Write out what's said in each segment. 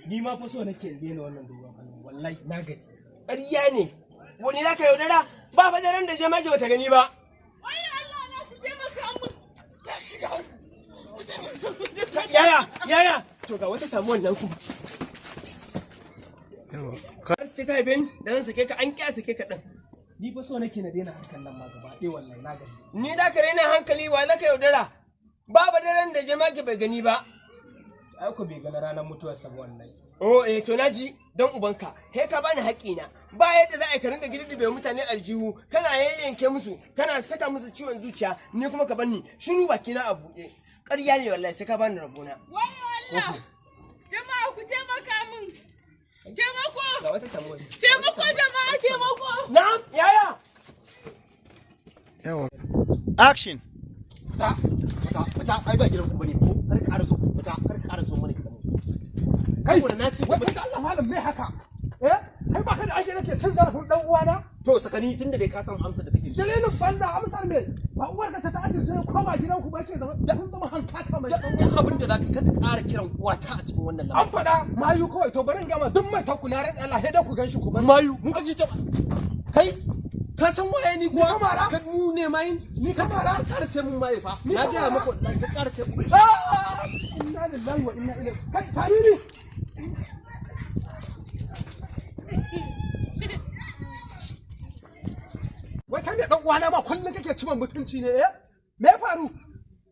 Ni ma fa so nake in daina wannan dogon hannu wallahi na gaji. Ƙarya ne. Wani za ka yaudara? Ba fa daren da jama'a bata gani ba. Wai Allah na ku taimaka mun. Ya shiga. Yaya. To ga wata samu wannan ku. Kar ce ta bin da zan sake ka an kya sake ka din. Ni fa so nake na daina harkan nan ma gaba ɗaya wallahi na gaji. Ni da ka raina hankali wa za ka yaudara? Babu daren da jama'a bai gani ba. Ai ko bai gana ranar mutuwar sa wallahi. Oh to naji dan ubanka. He ka bani haƙina. Ba yadda za a ka rinka girgibe mutane aljihu, kana yayyanke musu, kana saka musu ciwon zuciya, ni kuma ka banni shiru baki na a buɗe. Ƙarya ne wallahi sai ka bani rabona. Wai Allah. Jama'a ku taimaka mun. Taimako. Ga wata samu wani. Taimako jama'a taimako. Na'am yaya. Yawa. Action. Fita ai ba gidan ku bane ko har ka arzo fita har ka arzo mana gidan mu. Kai wannan naci Wai Allah malam me haka? Kai ba ka da ake nake cin zarafin dan uwana? to sakani tunda dai ka san amsa da kake so. Dalilin banza amsar me? Ba uwar ka ta asirce koma gidan ku ba ke zama kun zama hankaka mai Duk abin da zaka ka ƙara kiran uwata a cikin wannan An labarin. faɗa mayu kawai to bari in gama duk mai takku na ran Allah sai da ku ganshi ku bari. Mayu mun kaje ce kai ka san waye ni kuwa? kamara? Ka mu ne mai Ni kamara? ka ƙara ce mun mai fa. Ni Na ga kamara? maka wallahi ka ƙara ce mun. Inna lillahi wa inna ilaihi. Kai sariri. Wai kai me dan uwana ma kullun kake ciman mutunci ne Me ya faru?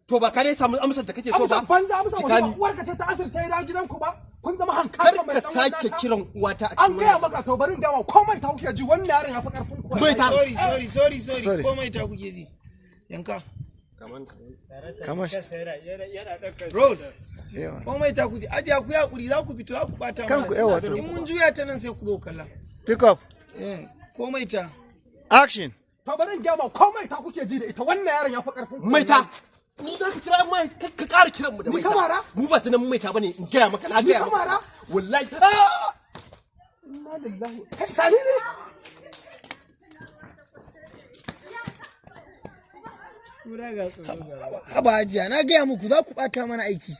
To ba ka dai samu amsar da kake so Amsa ba. banza amsa Cika wani ni. uwar ka ce ta asirce ya gidan ku ba? Kun zama Kar hankaka mai ka sake kiran uwata a An cikin gaya wannan. maka to bari in gama komai ta kuke ji wannan yaron ya fi karfin ku. Bai ta. Sorry. komai ta kuke ji yanka Kamar shi. road Yawa. komai ta kuke ajiya ku ya kuri za ku fito za ku bata Kanku yawa to. in mun juya ta nan sai ku zo kalla Pick up. komai ta Action. To bari in gama komai ta kuke ji da ita wannan yaron ya fi karfin ku. Mai ta. Ni da ka kira mai ka ƙara kiran mu da Ni mai ta. kamara? Mu ba sanan mai ta bane in gaya maka na Ni gaya kamara? maka. Wallahi. Inna lillahi. Kai sariri. haba ajiya na gaya muku za ku bata mana aiki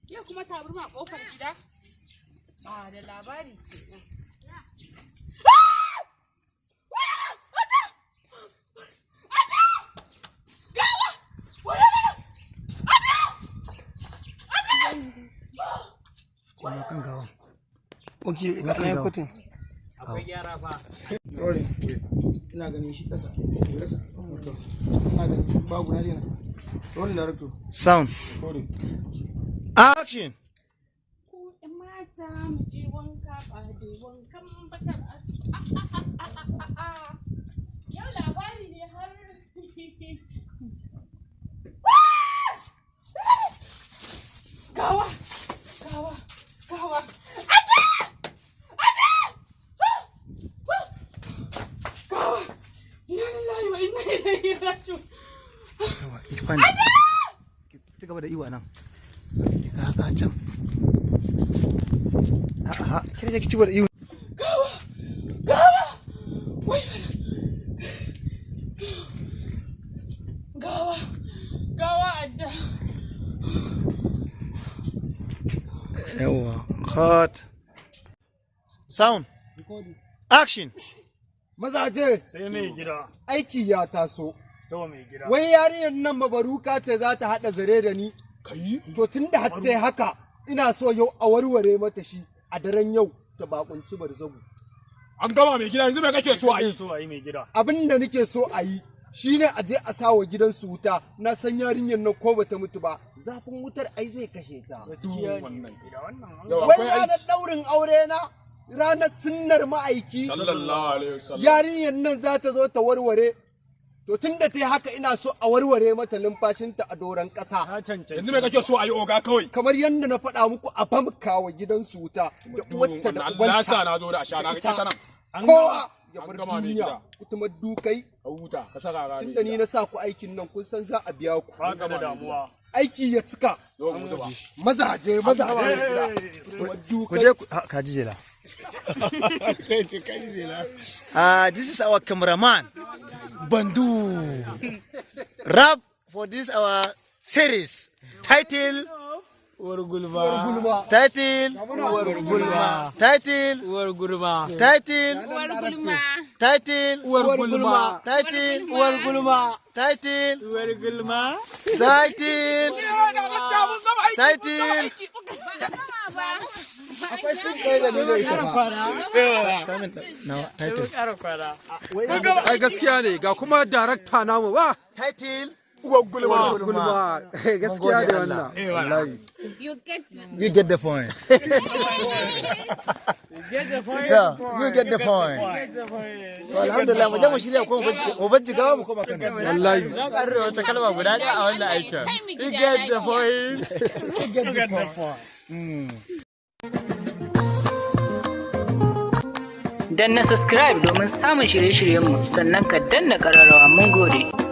Ya kuma tabarma kofar gida. Da labari ce. Ina kan gawan. okay Ina kan gawan. Akwai gyara fa. rolling ina ganin shi kasa ina ganin babu na dena rolling director Sound. rolling Action. Ku ƴan mata mu je wanka ba da wankan bakar Yau labari ne har gawa gawa gawa Inna lillahi wa inna ilaihi raji'un. Yawa. Ita kwani. Ci gaba da iwa nan. Ka haka can. A'a, kire ki ci gaba da iwa. Gawa adda. Yawa. Cut. Sound. Action. Mazaje Sai mai gida, aiki ya taso. to mai gida. Wai yarinyar nan mabaruka ce za ta haɗa zare da ni. Kai to tunda har ta yi haka ina so yau a warware mata shi a daren yau ta bakunci barzagu. An gama mai gida yanzu me kake so a yi? So a yi mai gida. Abin da nake so a yi shine a je a sa wa gidansu wuta. Na san yarinyar nan ko bata mutu ba zafin wutar ai zai kashe ta. Gaskiya wannan gida wannan. Wai ranar ɗaurin aure na ranar sunnar ma'aiki Sallallahu alaihi wasallam. yarinyar nan za ta zo ta warware. To tun da ta yi haka ina so a warware mata numfashinta a doron ƙasa. Ta cancanci. Yanzu me kake so a yi oga kawai? Kamar yadda na faɗa muku a famka wa gidansu wuta da uwarta da Allah ya sa ubanta. na zo da asha na ga ita nan. Kowa ya An bar gama mai duniya. gida. Kuma dukai A huta ka saka rani. tun da ni na sa ku aikin nan kun san za a biya ku. Ba ka da damuwa. Aiki ya cika. Zo mu zuba. Mazaje mazaje. Kuma Ku dukai. je ku ka ji jela. This is our cameraman, Bandu. Rap for this our series. Title Gulma. Title Gulma. Title Gulma. Title Uwar gulma. Title Gulma. Title Gulma. Title Gulma. Title Title akwai sun ɗaya da ni da ita ba. Simon na title Ai gaskiya ne ga kuma darakta namu ba. Title Uwar gulma. Gaskiya ne wannan. Wallahi. You get You get the point. Yeah, you get the point. To alhamdulillah mu je mu shirya ko mu bajjiga mu koma Kano. Wallahi. Na ƙarre wata kalma guda ɗaya a wannan aikin. kai mu You gida get the lafiya. point. You get the point. Danna subscribe domin samun shirye-shiryenmu sannan ka danna ƙararrawa mun gode.